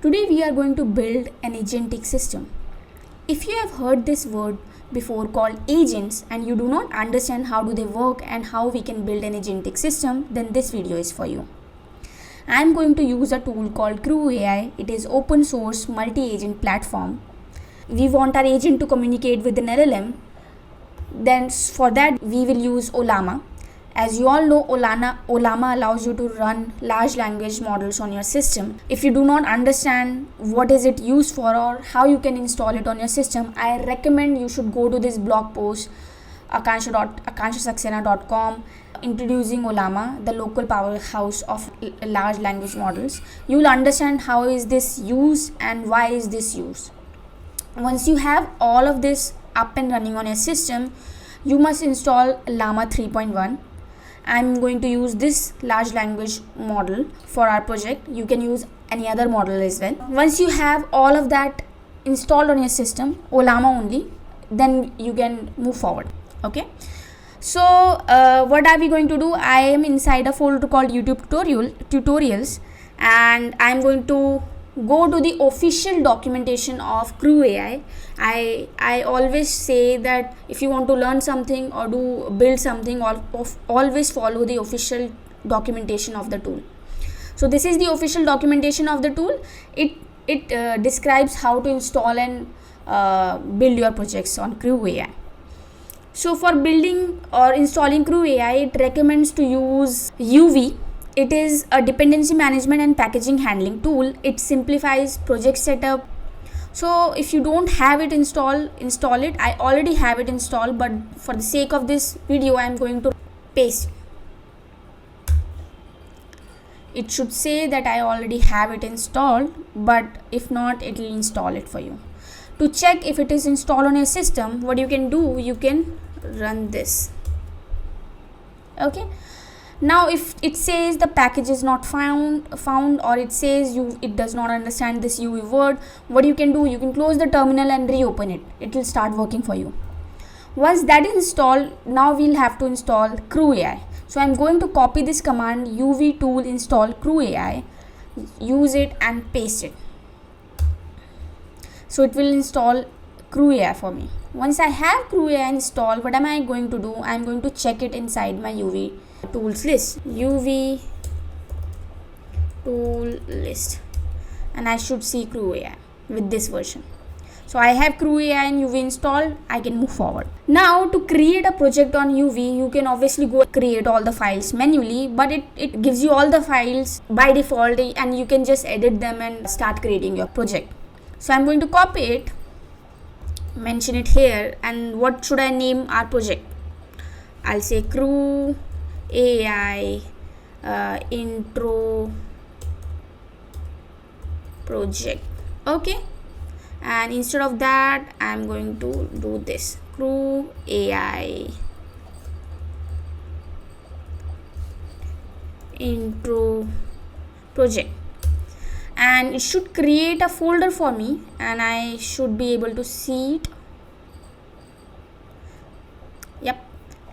Today we are going to build an agentic system. If you have heard this word before called agents and you do not understand how do they work and how we can build an agentic system, then this video is for you. I am going to use a tool called CrewAI. It is open source multi-agent platform. We want our agent to communicate with an LLM. Then for that we will use Ollama. As you all know, Ollama allows you to run large language models on your system. If you do not understand what is it used for or how you can install it on your system, I recommend you should go to this blog post akanshasaxena.com introducing Ollama, the local powerhouse of large language models. You will understand how is this used and why is this used. Once you have all of this up and running on your system, you must install Llama 3.1. I'm going to use this large language model for our project. You can use any other model as well. Once you have all of that installed on your system, Ollama only, then you can move forward. Okay. So what are we going to do? I am inside a folder called YouTube tutorials, and I'm going to go to the official documentation of CrewAI. I always say that if you want to learn something or build something, always follow the official documentation of the tool. So this is the official documentation of the tool. It describes how to install and build your projects on CrewAI. So for building or installing CrewAI, it recommends to use UV. It is a dependency management and packaging handling tool. It simplifies project setup. So if you don't have it install it. I already have it installed, but for the sake of this video, I am going to paste. It should say that I already have it installed, but if not, it will install it for you. To check if it is installed on your system, what you can do, you can run this. Okay. Now if it says the package is not found or it says it does not understand this UV word, what you can do, you can close the terminal and reopen it. It will start working for you. Once that is installed, now we'll have to install CrewAI. So I'm going to copy this command UV tool install CrewAI, use it and paste it. So it will install CrewAI for me. Once I have CrewAI installed, what am I going to do? I'm going to check it inside my UV tools list, UV tool list, and I should see CrewAI with this version. So I have CrewAI and UV installed. I can move forward. Now to create a project on UV, you can obviously go create all the files manually, but it gives you all the files by default and you can just edit them and start creating your project. So I'm going to copy it, mention it here, and what should I name our project? I'll say CrewAI intro project. Okay, and instead of that I'm going to do this CrewAI intro project, and it should create a folder for me and I should be able to see it. Yep,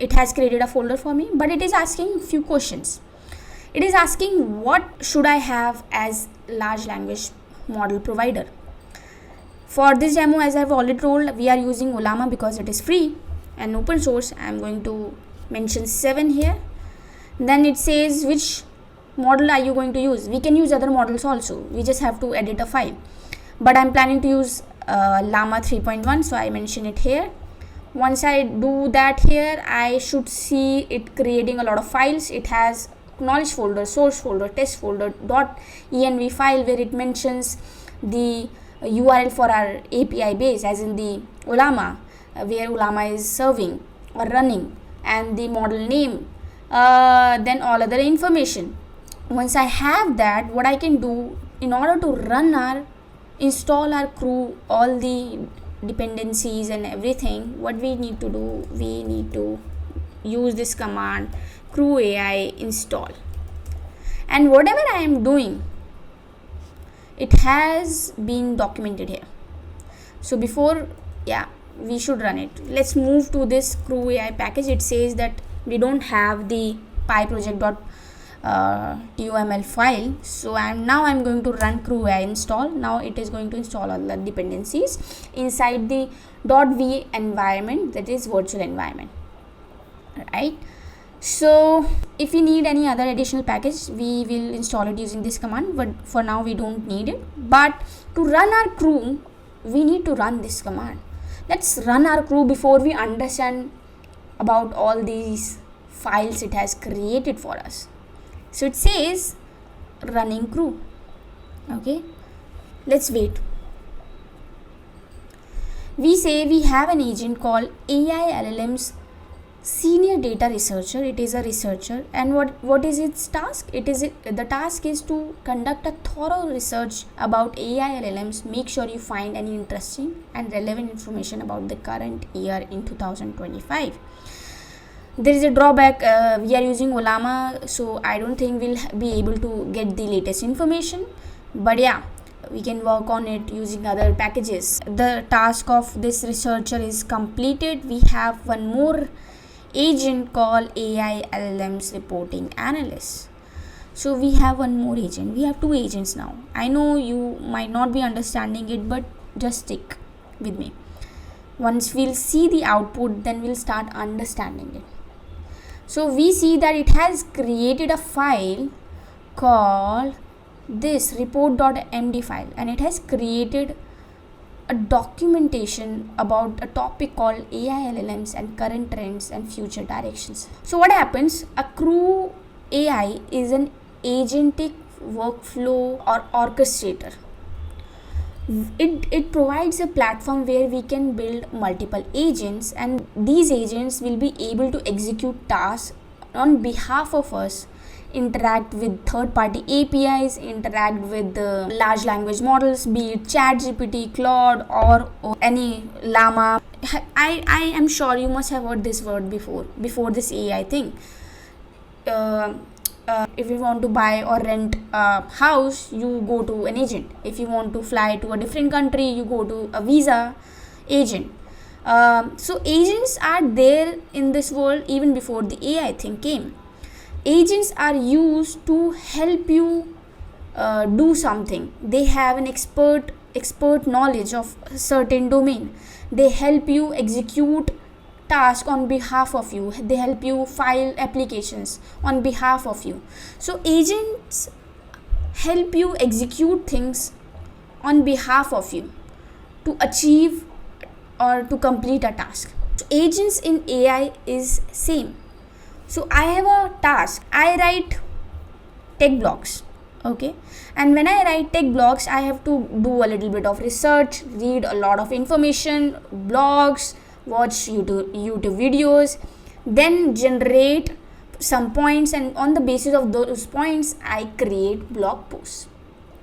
it has created a folder for me, but it is asking few questions. It is asking what should I have as large language model provider. For this demo, as I have already told, we are using Ollama because it is free and open source. I am going to mention 7 here. Then it says which model are you going to use. We can use other models also. We just have to edit a file. But I'm planning to use Llama 3.1, so I mention it here. Once I do that here, I should see it creating a lot of files. It has knowledge folder, source folder, test folder, .env file where it mentions the URL for our API base, as in the Ollama, where Ollama is serving or running, and the model name, then all other information. Once I have that, what I can do in order to install our crew, all the dependencies and everything, what we need to do, we need to use this command CrewAI install, and whatever I am doing, it has been documented here. So before, we should run it. Let's move to this CrewAI package. It says that we don't have the PyProject TUML file. So I'm going to run CrewAI install. Now it is going to install all the dependencies inside the .v environment, that is virtual environment, right? So if we need any other additional package, we will install it using this command, but for now we don't need it. But to run our crew, we need to run this command. Let's run our crew before we understand about all these files it has created for us. So it says running crew. Okay, let's wait. We say we have an agent called AI LLM's senior data researcher. It is a researcher, and what is its task? The task is to conduct a thorough research about AI LLMs. Make sure you find any interesting and relevant information about the current year in 2025. There is a drawback. We are using Ollama, so I don't think we'll be able to get the latest information, but yeah, we can work on it using other packages. The task of this researcher is completed. We have one more agent called AI LLMs reporting analyst. So we have one more agent. We have two agents now. I know you might not be understanding it, but just stick with me. Once we'll see the output, then we'll start understanding it. So we see that it has created a file called this report.md file, and it has created a documentation about a topic called AI LLMs and current trends and future directions. So what happens? A CrewAI is an agentic workflow or orchestrator. It provides a platform where we can build multiple agents, and these agents will be able to execute tasks on behalf of us, interact with third-party APIs, interact with the large language models, be it ChatGPT, Claude, or any Llama. I am sure you must have heard this word before this AI thing. If you want to buy or rent a house, you go to an agent. If you want to fly to a different country, you go to a visa agent. So agents are there in this world even before the AI thing came. Agents are used to help you do something. They have an expert knowledge of a certain domain. They help you execute tasks on behalf of you. They help you file applications on behalf of you. So agents help you execute things on behalf of you to achieve or to complete a task. So agents in AI is same. So I have a task. I write tech blogs. Okay, and when I write tech blogs, I have to do a little bit of research, read a lot of information, blogs, watch YouTube videos, then generate some points, and on the basis of those points I create blog posts,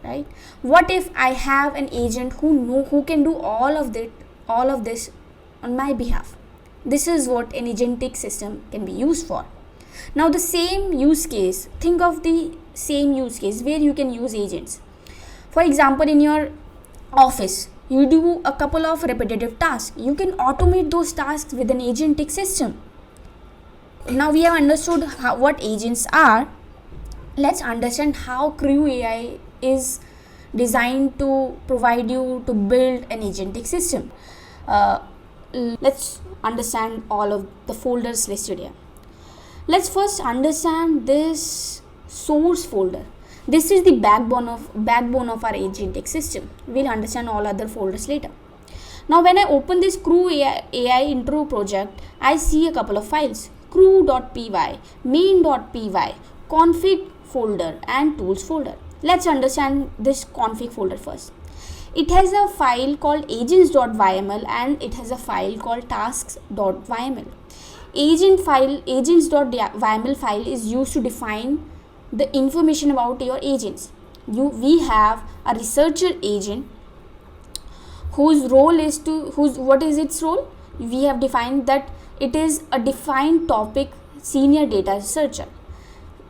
right? What if I have an agent who can do all of this on my behalf? This is what an agentic system can be used for. Now the same use case, think of the same use case where you can use agents. For example, in your office, you do a couple of repetitive tasks. You can automate those tasks with an agentic system. Now we have understood what agents are. Let's understand how CrewAI is designed to provide you to build an agentic system. Let's understand all of the folders listed here. Let's first understand this source folder. This is the backbone of our agentic system. We'll understand all other folders later. Now when I open this CrewAI intro project, I see a couple of files: crew.py, main.py, config folder, and tools folder. Let's understand this config folder first. It has a file called agents.yml and it has a file called tasks.yml. Agents.yml file is used to define the information about your agents. We have a researcher agent whose role is what is its role? We have defined that it is a defined topic senior data researcher.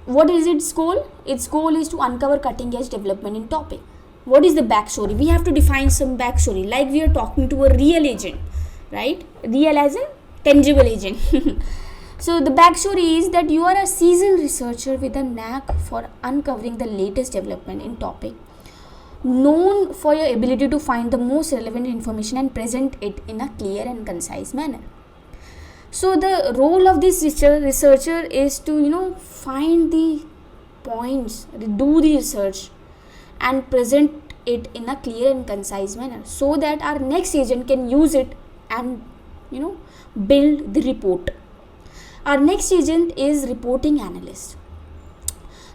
What is its goal? Its goal is to uncover cutting edge development in topic. What is the backstory? We have to define some backstory, like we are talking to a real agent, right? Real as in tangible agent. So the backstory is that you are a seasoned researcher with a knack for uncovering the latest development in topic, known for your ability to find the most relevant information and present it in a clear and concise manner. So the role of this researcher is to find the points, do the research and present it in a clear and concise manner, so that our next agent can use it and build the report. Our next agent is reporting analyst.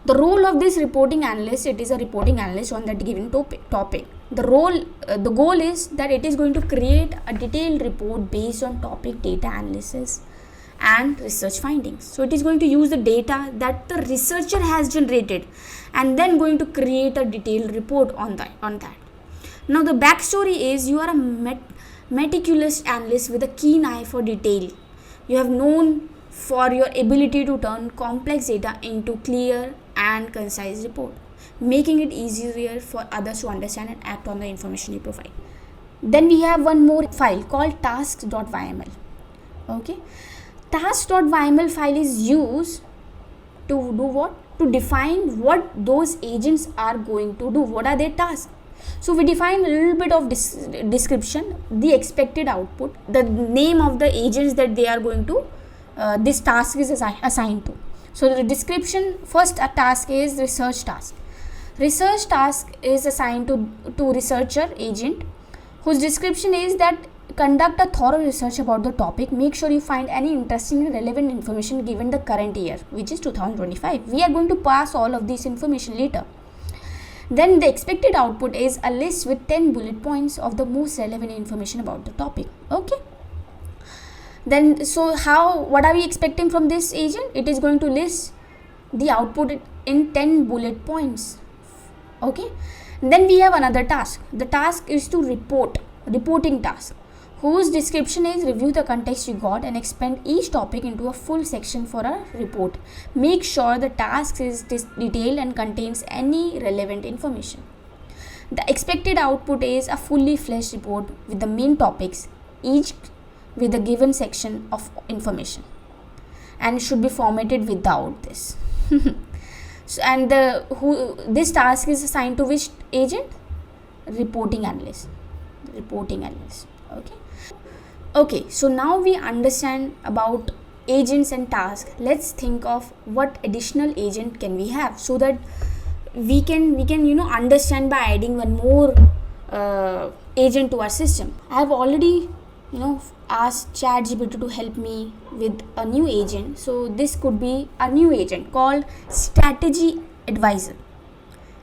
The role of this reporting analyst, it is a reporting analyst on that given topic. The goal is that it is going to create a detailed report based on topic data analysis and research findings. So it is going to use the data that the researcher has generated and then going to create a detailed report on that. Now the backstory is you are a meticulous analyst with a keen eye for detail. You have known for your ability to turn complex data into clear and concise report, making it easier for others to understand and act on the information you provide. Then we have one more file called tasks.yml. Okay, tasks.yml file is used to do what? To define what those agents are going to do. What are their tasks? So we define a little bit of description, the expected output, the name of the agents that they are going to this task is assigned to. So the description, first a task is research task. Research task is assigned to researcher agent, whose description is that conduct a thorough research about the topic. Make sure you find any interesting and relevant information given the current year, which is 2025. We are going to pass all of this information later. Then the expected output is a list with 10 bullet points of the most relevant information about the topic. Okay. Then what are we expecting from this agent? It is going to list the output in 10 bullet points. Okay. Then we have another task. The task is to reporting task, whose description is review the context you got and expand each topic into a full section for a report. Make sure the task is detailed and contains any relevant information. The expected output is a fully fleshed report with the main topics, each with a given section of information, and should be formatted without this. So, and this task is assigned to which agent? Reporting analyst. Okay, so now we understand about agents and tasks. Let's think of what additional agent can we have, so that we can understand by adding one more agent to our system. I have already asked ChatGPT to help me with a new agent. So this could be a new agent called strategy advisor,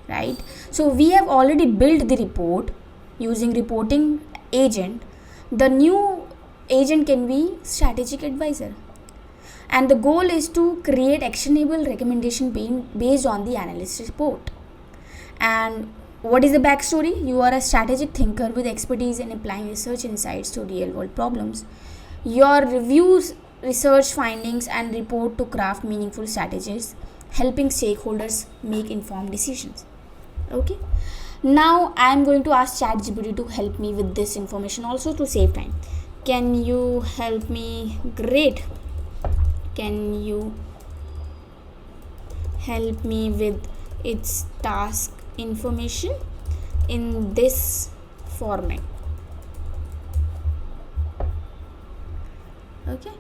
right? So we have already built the report using reporting agent. The new agent can be strategic advisor, and the goal is to create actionable recommendation based on the analyst report. And what is the backstory? You are a strategic thinker with expertise in applying research insights to real world problems. Your reviews research findings and report to craft meaningful strategies, helping stakeholders make informed decisions. Okay. Now I am going to ask ChatGPT to help me with this information also to save time. Can you help me? Great. Can you help me with its task information in this format? Okay.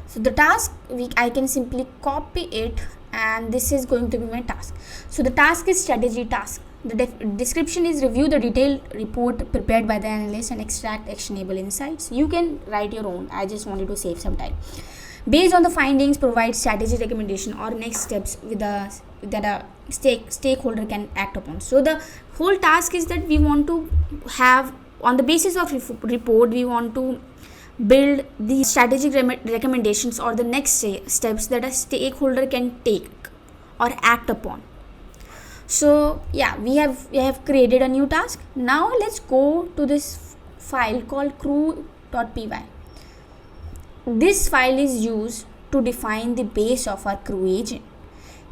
So the task, I can simply copy it, and this is going to be my task. So the task is strategy task. The description is review the detailed report prepared by the analyst and extract actionable insights. You can write your own. I just wanted to save some time. Based on the findings, provide strategy recommendation or next steps that a stakeholder can act upon. So the whole task is that we want to have, on the basis of report, we want to build the strategic recommendations or the next steps that a stakeholder can take or act upon. So yeah, we have created a new task. Now let's go to this file called crew.py. This file is used to define the base of our crew agent.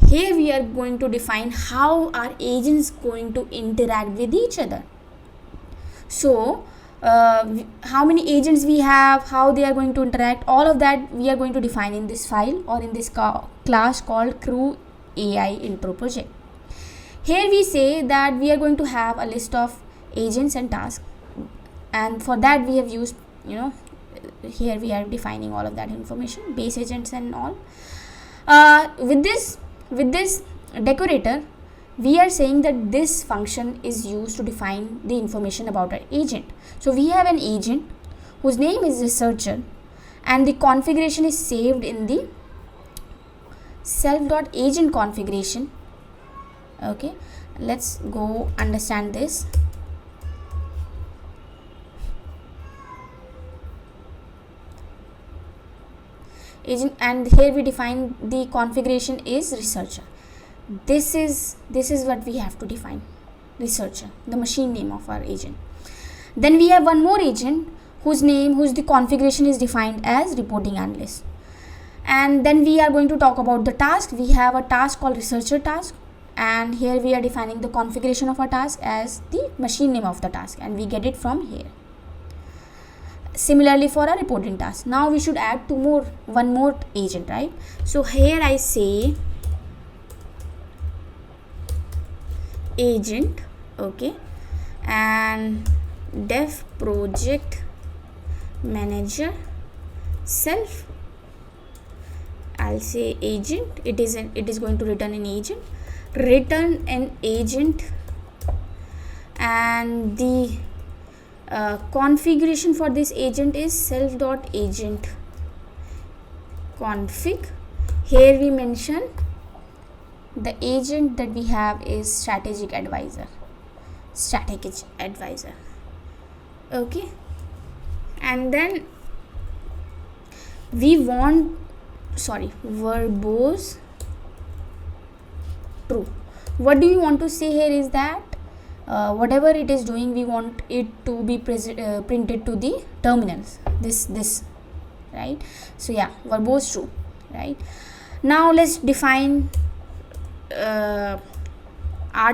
Here we are going to define how our agents going to interact with each other. So how many agents we have, how they are going to interact, all of that we are going to define in this file or in this class called CrewAI intro project. Here we say that we are going to have a list of agents and tasks, and for that we have used, here we are defining all of that information, base agents and all. With this decorator, we are saying that this function is used to define the information about our agent. So we have an agent whose name is researcher, and the configuration is saved in the self.agent configuration. Okay, let's go understand this. Agent, and here we define the configuration is researcher. This is what we have to define, researcher, the machine name of our agent. Then we have one more agent whose the configuration is defined as reporting analyst. And then we are going to talk about the task. We have a task called researcher task, and here we are defining the configuration of our task as the machine name of the task, and we get it from here. Similarly for our reporting task. Now we should add one more agent, right? So here I say agent, okay, and dev project manager self. I'll say agent. It is going to return an agent. Return an agent, and the configuration for this agent is self.agent config. Here we mention the agent that we have is strategic advisor. Okay, and then we want verbose true. What do you want to say here is that whatever it is doing, we want it to be printed to the terminals, this right? So yeah, verbose true, right? Now let's define our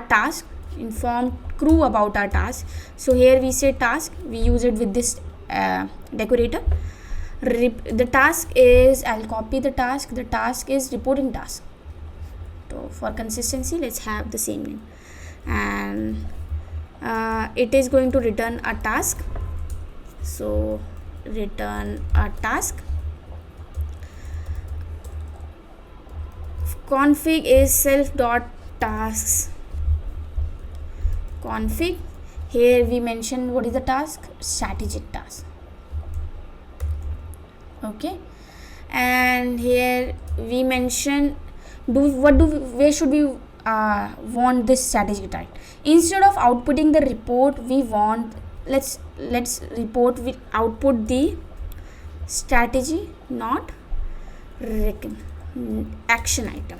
task, inform crew about our task. So here we say task, we use it with this decorator. The task is, I'll copy the task is reporting task. So for consistency, let's have the same name, and it is going to return a task. So return a task. Config is self.tasks config. Here we mention what is the task, strategic task. Okay, and here we mention where should we want this strategic type. Instead of outputting the report, we want let's report with output the strategy, not action item,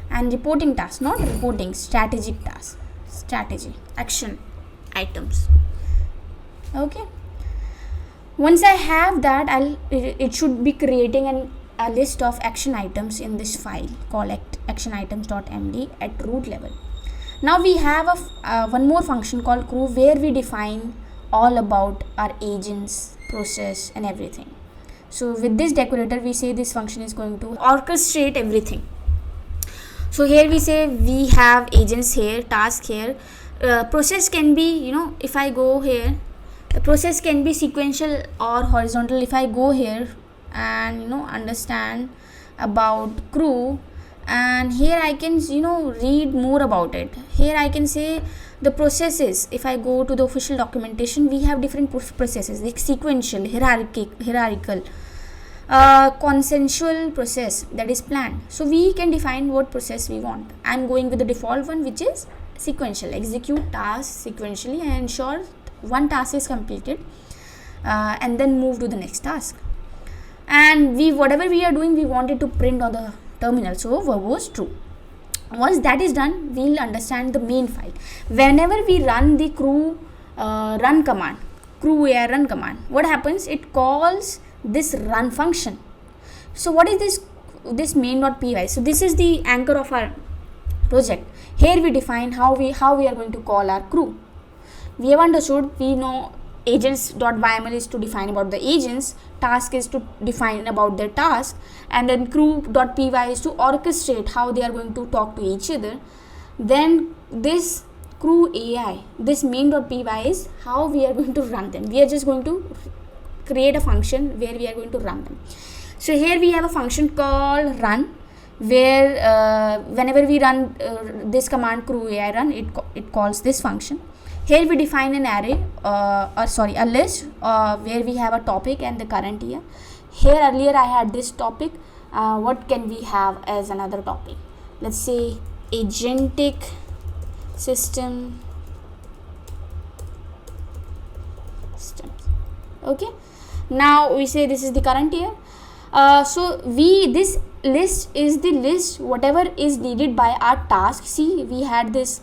and reporting task, not reporting, strategic task, strategy, action items. Okay, once I have that, it should be creating a list of action items in this file called actionitems.md at root level. Now we have one more function called crew, where we define all about our agents, process and everything. So with this decorator, we say this function is going to orchestrate everything. So here we say we have agents here, task here, process can be, if I go here, the process can be sequential or horizontal. If I go here and understand about crew, and here I can read more about it. Here I can say the processes. If I go to the official documentation, we have different processes like sequential, hierarchical, consensual process, that is planned. So we can define what process we want. I'm going with the default one, which is sequential. Execute tasks sequentially and ensure one task is completed, and then move to the next task. And whatever we are doing, we want it to print on the terminal. So verbose true. Once that is done, we'll understand the main file. Whenever we run the CrewAI run command, what happens? It calls this run function. So what is this main.py? So this is the anchor of our project. Here we define how we are going to call our crew. we have understood, we know agents.yml is to define about the agents, task is to define about their task, and then crew.py is to orchestrate how they are going to talk to each other. Then this CrewAI, this main.py is how we are going to run them. We are just going to create a function where we are going to run them. So here we have a function called run, where whenever we run this command CrewAI run, it calls this function. Here we define an array, a list where we have a topic and the current year. Here earlier I had this topic. What can we have as another topic? Let's say agentic system. Okay. Now we say this is the current year. So this list is the list whatever is needed by our task. See, we had this.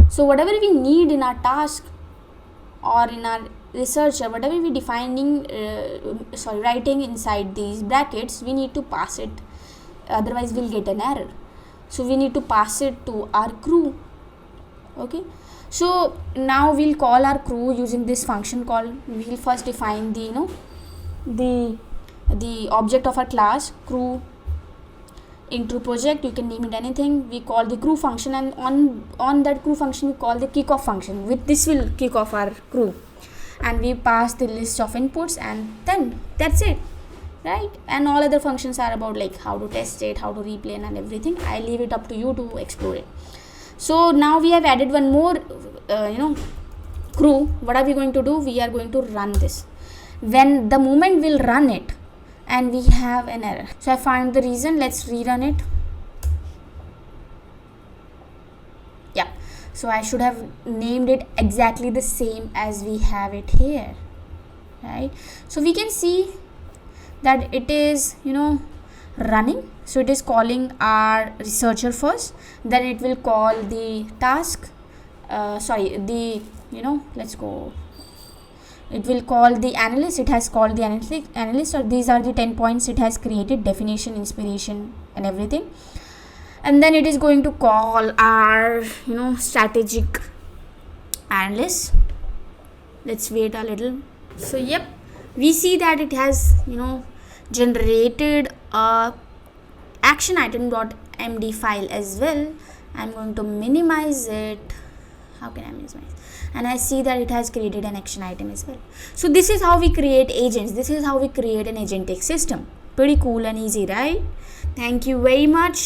So whatever we need in our task or in our research, or whatever we defining writing inside these brackets, we need to pass it, otherwise we'll get an error. So we need to pass it to our crew. Okay, so now we'll call our crew using this function called, we'll first define the object of our class crew into project. You can name it anything. We call the crew function, and on that crew function we call the kickoff function. With this will kick off our crew, and we pass the list of inputs, and then that's it, right? And all other functions are about like how to test it, how to replay and everything. I leave it up to you to explore it. So now we have added one more crew. What are we going to do? We are going to run this. When the moment we'll run it and we have an error, so I find the reason. Let's rerun it. Yeah, so I should have named it exactly the same as we have it here, right? So we can see that it is running. So it is calling our researcher first, then it will call the task, it will call the analyst. It has called the analyst, or these are the 10 points it has created: definition, inspiration and everything. And then it is going to call our strategic analyst. Let's wait a little. So yep, we see that it has generated a action item.md file as well. I'm going to minimize it. How can I minimize? And I see that it has created an action item as well. So this is how we create agents. This is how we create an agentic system. Pretty cool and easy, right? Thank you very much.